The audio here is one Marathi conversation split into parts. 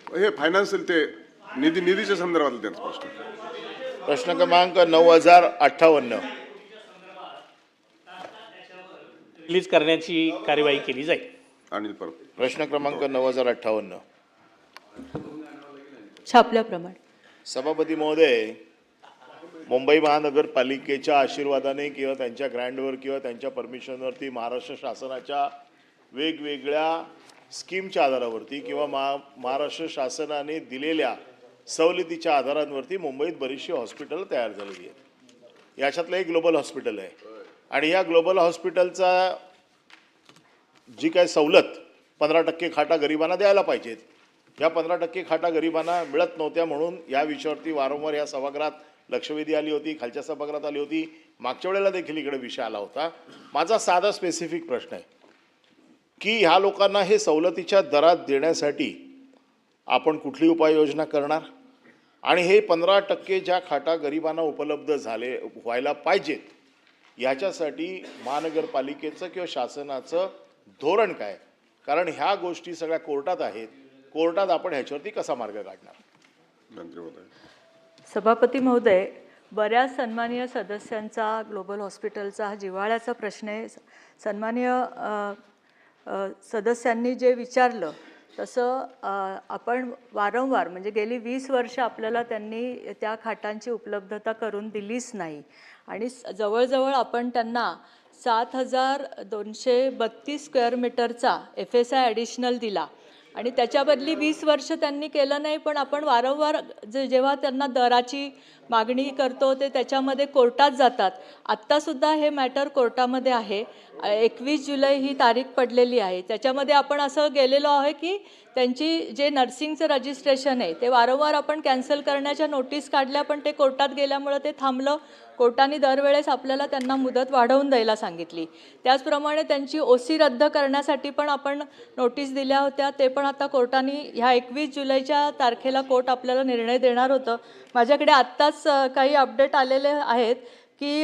हे फायनान्शियल ते निधीच्या संदर्भातलं त्यांचा प्रश्न. प्रश्न क्रमांक 9058. रिलीज करण्याची कार्यवाही केली जाईल. आणि परत प्रश्न क्रमांक 9058. छापल्याप्रमाणे. सभापती महोदय, मुंबई महानगरपालिकेच्या आशीर्वादाने किंवा त्यांच्या ग्रँडवर किंवा त्यांच्या परमिशनवरती महाराष्ट्र शासनाच्या वेगवेगळ्या स्कीमच्या आधारावरती किंवा महाराष्ट्र शासनाने दिलेल्या सवलतीच्या आधारांवरती मुंबईत बरीचशी हॉस्पिटल तयार झालेली आहेत. याच्यातलं एक ग्लोबल हॉस्पिटल आहे आणि या ग्लोबल हॉस्पिटलचा जी काय सवलत 15% खाटा गरिबांना द्यायला पाहिजेत, या 15% खाटा गरिबांना मिळत नव्हत्या. म्हणून या विषयावरती वारंवार या सभागृहात लक्षवेधी आली होती, खालच्या सभागृहात आली होती, मागच्या वेळेला देखील इकडे विषय आला होता. माझा साधा स्पेसिफिक प्रश्न आहे की ह्या लोकांना हे सवलतीच्या दरात देण्यासाठी आपण कुठली उपाययोजना करणार आणि हे 15% ज्या खाटा गरिबांना उपलब्ध व्हायला पाहिजेत याच्यासाठी महानगरपालिकेचं किंवा शासनाचं धोरण काय? कारण ह्या गोष्टी सगळ्या कोर्टात आहेत. कोर्टात आपण ह्याच्यावरती कसा मार्ग काढणार? मंत्री महोदय. सभापती महोदय, बऱ्याच सन्माननीय सदस्यांचा ग्लोबल हॉस्पिटलचा हा जिव्हाळ्याचा प्रश्न आहे. सन्माननीय सदस्यांनी जे विचारलं तसं आपण वारंवार म्हणजे गेली 20 वर्ष आपल्याला त्यांनी त्या खाटांची उपलब्धता करून दिलीच नाही आणि जवळजवळ आपण त्यांना 7232 स्क्वेअर मीटरचा FSI ॲडिशनल दिला आणि त्याच्याबदली 20 वर्ष त्यांनी केलं नाही. पण आपण वारंवार जेव्हा त्यांना दराची मागणी करतो ते त्याच्यामध्ये कोर्टात जातात. आत्तासुद्धा हे मॅटर कोर्टामध्ये आहे. 21 जुलै ही तारीख पडलेली आहे. त्याच्यामध्ये आपण असं गेलेलो आहे की त्यांची जे नर्सिंगचं रजिस्ट्रेशन आहे ते वारंवार आपण कॅन्सल करण्याच्या नोटीस काढल्या, पण ते कोर्टात गेल्यामुळं ते थांबलं. कोर्टाने दरवेळेस आपल्याला त्यांना मुदत वाढवून द्यायला सांगितली. त्याचप्रमाणे त्यांची OC रद्द करण्यासाठी पण आपण नोटीस दिल्या होत्या. ते पण आता कोर्टाने ह्या 21 जुलैच्या तारखेला कोर्ट आपल्याला निर्णय देणार होतं. माझ्याकडे आत्ताच काही अपडेट आलेले आहेत की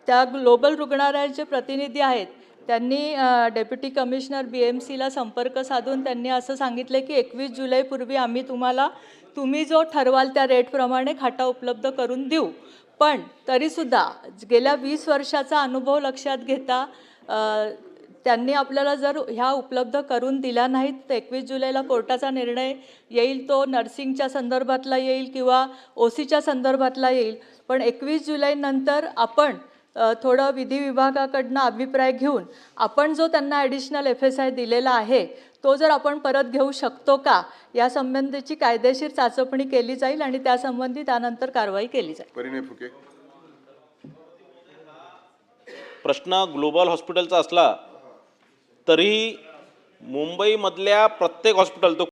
त्या ग्लोबल रुग्णालयाचे प्रतिनिधी आहेत त्यांनी डेप्युटी कमिशनर BMCला संपर्क साधून त्यांनी असं सांगितलं की 21 जुलैपूर्वी आम्ही तुम्ही जो ठरवाल त्या रेटप्रमाणे खाटा उपलब्ध करून देऊ. पण तरीसुद्धा गेल्या 20 वर्षाचा अनुभव लक्षात घेता त्यांनी आपल्याला जर ह्या उपलब्ध करून दिल्या नाहीत तर 21 जुलैला कोर्टाचा निर्णय येईल. तो नर्सिंगच्या संदर्भातला येईल किंवा OCच्या संदर्भातला येईल. पण 21 जुलैनंतर आपण थोडं विधी विभागाकडनं अभिप्राय घेऊन आपण जो त्यांना ॲडिशनल FSI दिलेला आहे तो जर आपण परत घेऊ शकतो का या संबंधीची कायदेशीर चाचपणी केली जाईल आणि त्यासंबंधी त्यानंतर कारवाई केली जाईल. परिणय फुके. प्रश्न ग्लोबल हॉस्पिटलचा असला तरी मुंबईमधल्या प्रत्येक हॉस्पिटल तो